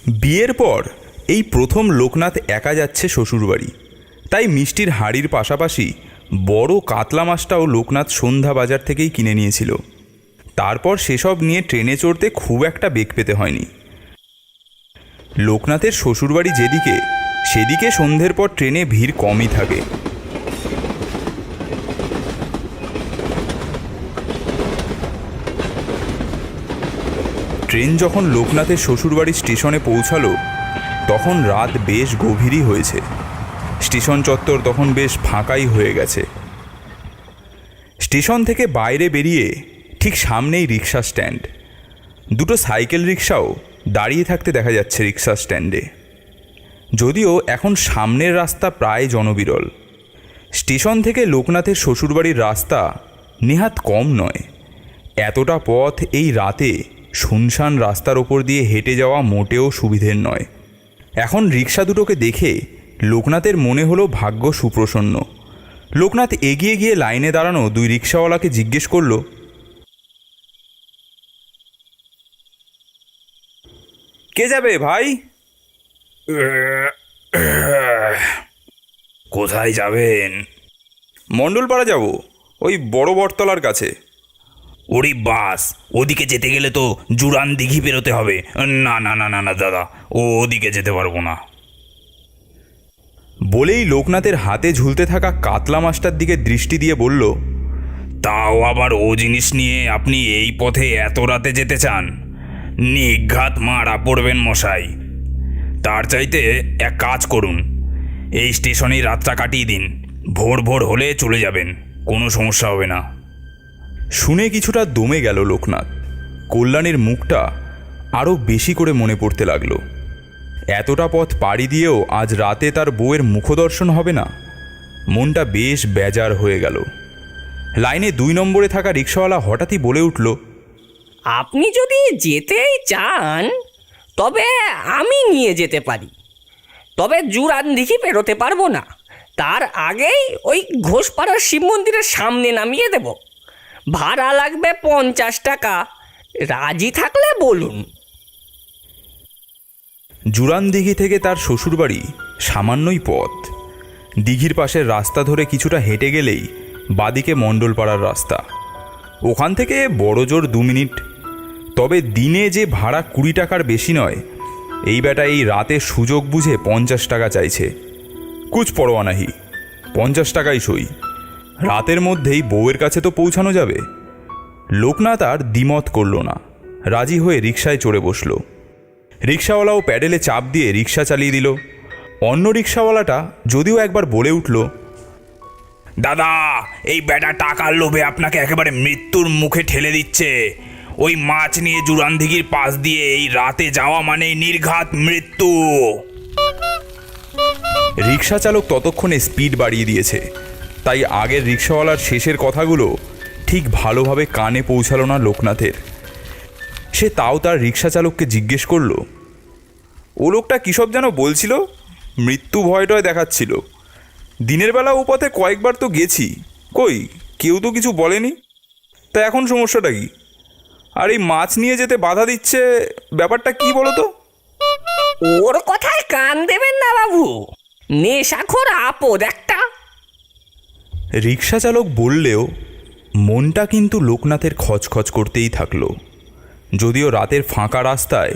বিয়ের পর এই প্রথম লোকনাথ একা যাচ্ছে শ্বশুরবাড়ি। তাই মিষ্টির হাঁড়ির পাশাপাশি বড় কাতলা মাছটাও লোকনাথ সন্ধ্যা বাজার থেকেই কিনে নিয়েছিল। তারপর সেসব নিয়ে ট্রেনে চড়তে খুব একটা বেগ পেতে হয়নি। লোকনাথের শ্বশুরবাড়ি যেদিকে, সেদিকে সন্ধ্যের পর ট্রেনে ভিড় কমই থাকে। ট্রেন যখন লোকনাথের শ্বশুরবাড়ির স্টেশনে পৌঁছালো তখন রাত বেশ গভীরই হয়েছে। স্টেশন চত্বর তখন বেশ ফাঁকাই হয়ে গেছে। স্টেশন থেকে বাইরে বেরিয়ে ঠিক সামনেই রিক্সা স্ট্যান্ড। দুটো সাইকেল রিক্সাও দাঁড়িয়ে থাকতে দেখা যাচ্ছে রিক্সা স্ট্যান্ডে। যদিও এখন সামনের রাস্তা প্রায় জনবিরল। স্টেশন থেকে লোকনাথের শ্বশুরবাড়ির রাস্তা নেহাত কম নয়। এতটা পথ এই রাতে শুনশান রাস্তার ওপর দিয়ে হেঁটে যাওয়া মোটেও সুবিধের নয়। এখন রিক্সা দুটোকে দেখে লোকনাথের মনে হলো ভাগ্য সুপ্রসন্ন। লোকনাথ এগিয়ে গিয়ে লাইনে দাঁড়ানো দুই রিক্সাওয়ালাকে জিজ্ঞেস করল, কে যাবে ভাই? কোথায় যাবেন? মণ্ডলপাড়া যাব, ওই বড় বটতলার কাছে। ওরে বাস, ওদিকে যেতে গেলে তো জুরান দিঘি বেরোতে হবে। না না না না না দাদা, ওদিকে যেতে পারবো না। বলেই লোকনাথের হাতে ঝুলতে থাকা কাতলা মাছটার দিকে দৃষ্টি দিয়ে বলল, তাও আবার ও জিনিস নিয়ে আপনি এই পথে এত রাতে যেতে চান? নিঘাত মারা পড়বেন মশাই। তার চাইতে এক কাজ করুন, এই স্টেশনেই রাতটা কাটিয়ে দিন। ভোর ভোর হলে চলে যাবেন, কোনো সমস্যা হবে না। শুনে কিছুটা দমে গেল লোকনাথ। কল্যাণের মুখটা আরও বেশি করে মনে পড়তে লাগলো। এতটা পথ পাড়ি দিয়েও আজ রাতে তার বউয়ের মুখদর্শন হবে না। মনটা বেশ বেজার হয়ে গেল। লাইনে 2 নম্বরে থাকা রিক্সাওয়ালা হঠাৎই বলে উঠল, আপনি যদি যেতেই চান তবে আমি নিয়ে যেতে পারি, তবে জুরান দিঘি পেরোতে পারবো না। তার আগেই ওই ঘোষপাড়ার শিব মন্দিরের সামনে নামিয়ে দেব। ভাড়া লাগবে 50 টাকা। রাজি থাকলে বলুন। জুরান দিঘি থেকে তার শ্বশুরবাড়ি সামান্যই পথ। দিঘির পাশের রাস্তা ধরে কিছুটা হেঁটে গেলেই বাদিকে মণ্ডলপাড়ার রাস্তা। ওখান থেকে বড় জোর 2 মিনিট। তবে দিনে যে ভাড়া 20 টাকার বেশি নয়, এই বেটা এই রাতে সুযোগ বুঝে 50 টাকা চাইছে। কুছ পরোয়া নাহি, 50 টাকাই সই। রাতের মধ্যেই বউয়ের কাছে তো পৌঁছানো যাবে। লোকনাথ আর দ্বিমত করল না, রাজি হয়ে রিকশায় চড়ে বসল। রিক্সাওয়ালাও প্যাডেলে চাপ দিয়ে রিক্সা চালিয়ে দিল। অন্য রিক্সাওয়ালাটা যদিও একবার বলে উঠল, দাদা, এই বেটা টাকার লোভে আপনাকে একেবারে মৃত্যুর মুখে ঠেলে দিচ্ছে। ওই মাছ নিয়ে জুরান দিঘির পাশ দিয়ে এই রাতে যাওয়া মানে নির্ঘাত মৃত্যু। রিক্সা চালক ততক্ষণে স্পিড বাড়িয়ে দিয়েছে, তাই আগের রিক্সাওয়ালার শেষের কথাগুলো ঠিক ভালোভাবে কানে পৌঁছালো না লোকনাথের। সে তাও তার রিক্সা চালককে জিজ্ঞেস করল, ও লোকটা কী সব যেন বলছিল? মৃত্যু ভয়টয় দেখাচ্ছিল। দিনের বেলা ও পথে কয়েকবার তো গেছি, কই কেউ তো কিছু বলেনি। তা এখন সমস্যাটা কি? আর এই মাছ নিয়ে যেতে বাধা দিচ্ছে, ব্যাপারটা কি বলো তো? ওর কথায় কান দেবেন না বাবু, নেশাখোর আপদ একটা। রিক্সা চালক বললেও মনটা কিন্তু লোকনাথের খচখচ করতেই থাকলো। যদিও রাতের ফাঁকা রাস্তায়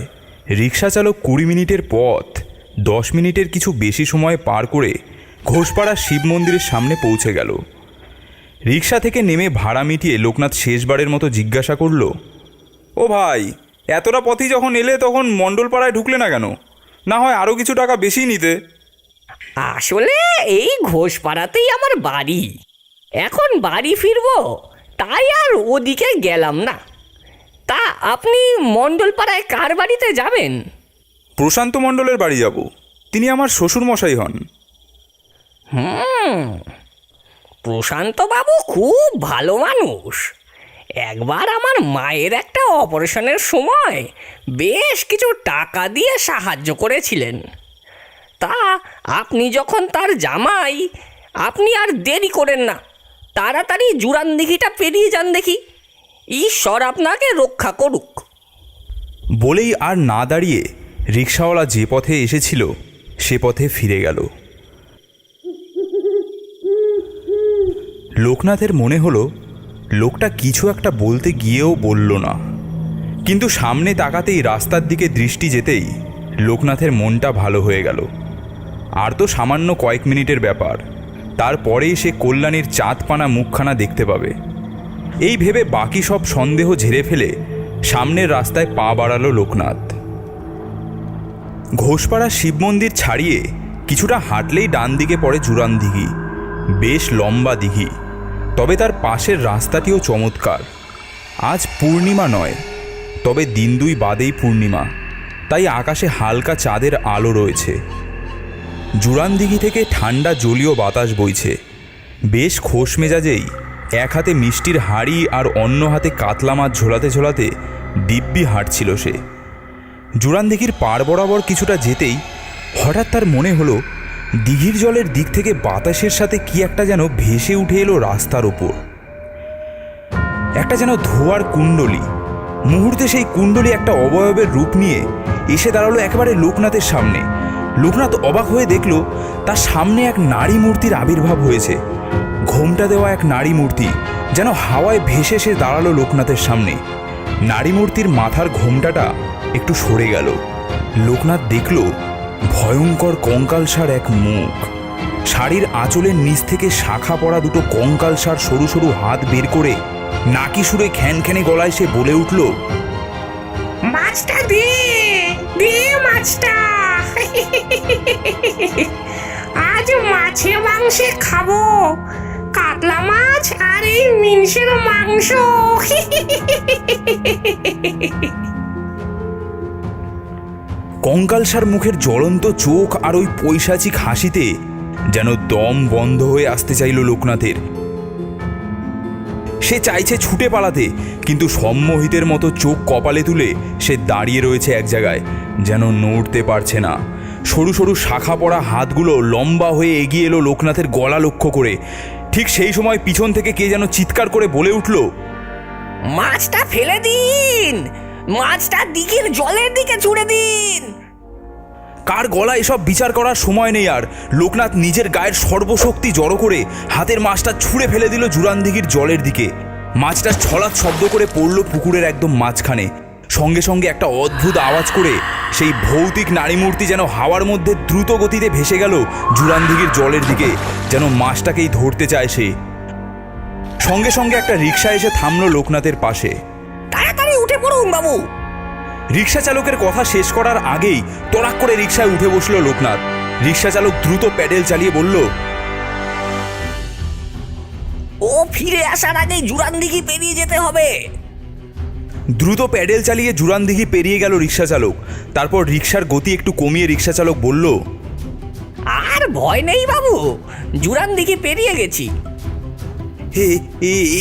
রিক্সা চালক 20 মিনিটের পথ 10 মিনিটের কিছু বেশি সময় পার করে ঘোষপাড়া শিব মন্দিরের সামনে পৌঁছে গেল। রিক্সা থেকে নেমে ভাড়া মিটিয়ে লোকনাথ শেষবারের মতো জিজ্ঞাসা করল, ও ভাই, এতটা পথই যখন এলে তখন মণ্ডলপাড়ায় ঢুকলে না কেন? না হয় আরও কিছু টাকা বেশি নিতে। আসলে এই ঘোষপাড়াতেই আমার বাড়ি। এখন বাড়ি ফিরবো, তাই আর ওদিকে গেলাম না। তা আপনি মণ্ডলপাড়ায় কার বাড়িতে যাবেন? প্রশান্ত মণ্ডলের বাড়ি যাব। তিনি আমার শ্বশুরমশাই হন। প্রশান্ত বাবু খুব ভালো মানুষ। একবার আমার মায়ের একটা অপারেশনের সময় বেশ কিছু টাকা দিয়ে সাহায্য করেছিলেন। তা আপনি যখন তার জামাই, আপনি আর দেরি করেন না, তাড়াতাড়ি জুরান দিঘিটা পেরিয়ে যান দেখি। ঈশ্বর আপনাকে রক্ষা করুক। বলেই আর না দাঁড়িয়ে রিকশাওয়ালা যে পথে এসেছিল সে পথে ফিরে গেল। লোকনাথের মনে হলো লোকটা কিছু একটা বলতে গিয়েও বলল না, কিন্তু সামনে তাকাতেই রাস্তার দিকে দৃষ্টি যেতেই লোকনাথের মনটা ভালো হয়ে গেল। আর তো সামান্য কয়েক মিনিটের ব্যাপার, তারপরেই সে কল্যাণীর চাঁদপানা মুখখানা দেখতে পাবে। এই ভেবে বাকি সব সন্দেহ ঝেড়ে ফেলে সামনের রাস্তায় পা বাড়ালো লোকনাথ। ঘোষপাড়া শিব মন্দির ছাড়িয়ে কিছুটা হাঁটলেই ডান দিকে পড়ে জুরান দিঘি। বেশ লম্বা দিঘি, তবে তার পাশের রাস্তাটিও চমৎকার। আজ পূর্ণিমা নয়, তবে দিন দুই বাদেই পূর্ণিমা, তাই আকাশে হালকা চাঁদের আলো রয়েছে। জুরান দিঘি থেকে ঠান্ডা জলীয় বাতাস বইছে। বেশ খোশ মেজাজেই এক হাতে মিষ্টির হাঁড়ি আর অন্য হাতে কাতলা মাছ ঝোলাতে ঝোলাতে দিব্যি হাঁটছিল সে। জুরান দিঘির পাড় বরাবর কিছুটা যেতেই হঠাৎ তার মনে হলো দিঘির জলের দিক থেকে বাতাসের সাথে কি একটা যেন ভেসে উঠে এলো রাস্তার ওপর। একটা যেন ধোঁয়ার কুণ্ডলী। মুহূর্তে সেই কুণ্ডলী একটা অবয়বের রূপ নিয়ে এসে দাঁড়ালো একেবারে লোকনাথের সামনে। লোকনাথ অবাক হয়ে দেখল তার সামনে এক নারী মূর্তির আবির্ভাব হয়েছে। ঘোমটা দেওয়া এক নারী মূর্তি যেন হাওয়ায় ভেসে এসে দাঁড়ালো লোকনাথের সামনে। নারী মূর্তির মাথার ঘোমটাটা একটু সরে গেল। লোকনাথ দেখল ভয়ঙ্কর কঙ্কালসার এক মুখ। শাড়ির আঁচলের নিচ থেকে শাখা পড়া দুটো কঙ্কালসার সরু সরু হাত বের করে নাকি সুরে খ্যানখ্যানে গলায় সে বলে উঠল, মাছটা দে দে মাছটা। আজ মাছে মাংসে খাবো, কাতলা মাছ আর এই মিনসের মাংস। কঙ্কালসার মুখের জ্বলন্ত চোখ আর ওই পৈশাচিক হাসিতে যেন দম বন্ধ হয়ে আসতে চাইল লোকনাথের। সে চাইছে ছুটে পালাতে, কিন্তু সম্মোহিতের মতো চোখ কপালে তুলে সে দাঁড়িয়ে রয়েছে এক জায়গায়, যেন নড়তে পারছে না। সরু সরু শাখা পড়া হাতগুলো লম্বা হয়ে এগিয়ে এলো লোকনাথের গলা লক্ষ্য করে। ঠিক সেই সময় পিছন থেকে কে যেন চিৎকার করে বলে উঠল, মাছটা ফেলে দিন, মাছটা দিঘির জলের দিকে ছুড়ে দিন। কার গলা এসব বিচার করার সময় নেই আর। লোকনাথ নিজের গায়ের সর্বশক্তি জড়ো করে হাতের মাছটা ছুঁড়ে ফেলে দিল জুরান দিঘির জলের দিকে। মাছটা ছলাৎ শব্দ করে পড়ল পুকুরের একদম মাঝখানে। সঙ্গে সঙ্গে একটা অদ্ভুত আওয়াজ করে সেই ভৌতিক নারী মূর্তি যেন হাওয়ার মধ্যে দ্রুত গতিতে ভেসে গেল জুরান দিঘির জলের দিকে, যেন মাছটাকেই ধরতে চায় সে। সঙ্গে সঙ্গে একটা রিকশা এসে থামলো লোকনাথের পাশে। তাড়াতাড়ি উঠে পড়ুন বাবু। রিকশা চালকের কথা শেষ করার আগেই তড়াক করে রিকশায় উঠে বসলো লোকনাথ। রিকশা চালক দ্রুত প্যাডেল চালিয়ে বলল, ও ফিরে আসার আগেই জুরান দিঘি পেরিয়ে যেতে হবে। দ্রুত প্যাডেল চালিয়ে জুরান দিঘি পেরিয়ে গেল রিকশা চালক। তারপর রিকশার গতি একটু কমিয়ে রিকশা চালক বলল, আর ভয় নেই বাবু, জুরান দিঘি পেরিয়ে গেছি।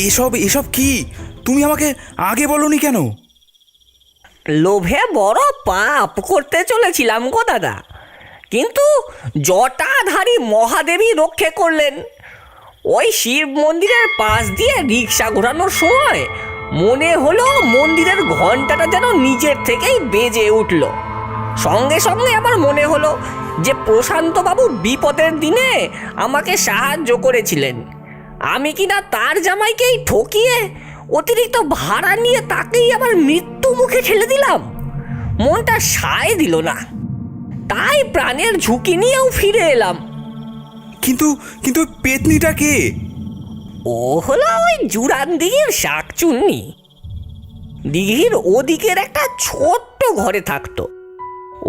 এসব এসব কি? তুমি আমাকে আগে বলনি কেন? লোভে বড় পাপ করতে চলেছিলাম গো দাদা, কিন্তু জটাধারী মহাদেবী রক্ষে করলেন। ওই শিব মন্দিরের পাশ দিয়ে রিক্সা ঘোরানোর সময় মনে হলো মন্দিরের ঘন্টাটা যেন নিজের থেকেই বেজে উঠল। সঙ্গে সঙ্গে আমার মনে হলো যে প্রশান্তবাবু বিপদের দিনে আমাকে সাহায্য করেছিলেন। আমি কিনা তার জামাইকেই ঠকিয়ে অতিরিক্ত ভাড়া নিয়ে তাকেই আবার মৃত্যু মুখে ঠেলে দিলাম। মনটা সায় দিল না, তাই প্রাণের ঝুঁকি নিয়েও ফিরে এলাম। কিন্তু কিন্তু পেতনিটা কে? ও হলো ওই জুরান দিঘির শাকচুন্নি। দিঘির ওদিকের একটা ছোট্ট ঘরে থাকতো।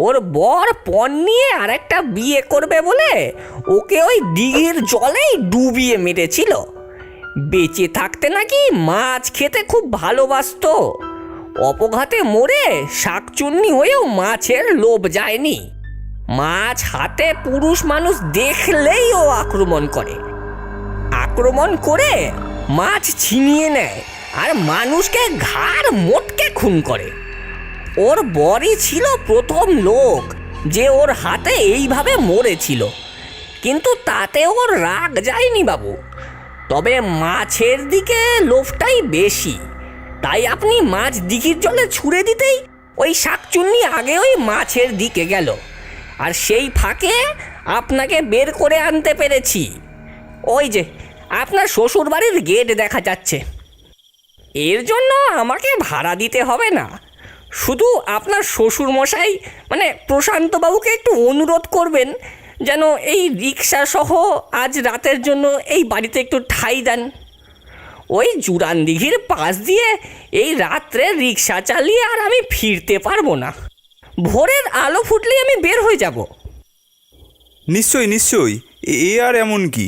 ওর বর পণ নিয়ে আর একটা বিয়ে করবে বলে ওকে ওই দিঘির জলেই ডুবিয়ে মেরেছিল। বেঁচে থাকতে নাকি মাছ খেতে খুব ভালোবাসতো। অপঘাতে মরে শাকচুন্নি হয়েও মাছের লোভ যায়নি। মাছ হাতে পুরুষ মানুষ দেখলেই ও আক্রমণ করে। আক্রমণ করে মাছ ছিনিয়ে নেয় আর মানুষকে ঘাড় মোটকে খুন করে। ওর বরই ছিল প্রথম লোক যে ওর হাতে এইভাবে মরেছিল, কিন্তু তাতে ওর রাগ যায়নি বাবু। তবে মাছের দিকে লোভটাই বেশি, তাই আপনি মাছ দিঘির জলে ছুঁড়ে দিতেই ওই শাকচুন্নি আগে ওই মাছের দিকে গেল, আর সেই ফাঁকে আপনাকে বের করে আনতে পেরেছি। ওই যে আপনার শ্বশুর বাড়ির গেট দেখা যাচ্ছে। এর জন্য আমাকে ভাড়া দিতে হবে না, শুধু আপনার শ্বশুর মশাই মানে প্রশান্তবাবুকে একটু অনুরোধ করবেন যেন এই রিক্সা সহ আজ রাতের জন্য এই বাড়িতে একটু ঠাঁই দেন। ওই জুরান দিঘির পাশ দিয়ে এই রাত্রে রিক্সা চালিয়ে আর আমি ফিরতে পারবো না। ভোরের আলো ফুটলেই আমি বের হয়ে যাব। নিশ্চয়ই নিশ্চয়ই, এ আর এমন কি।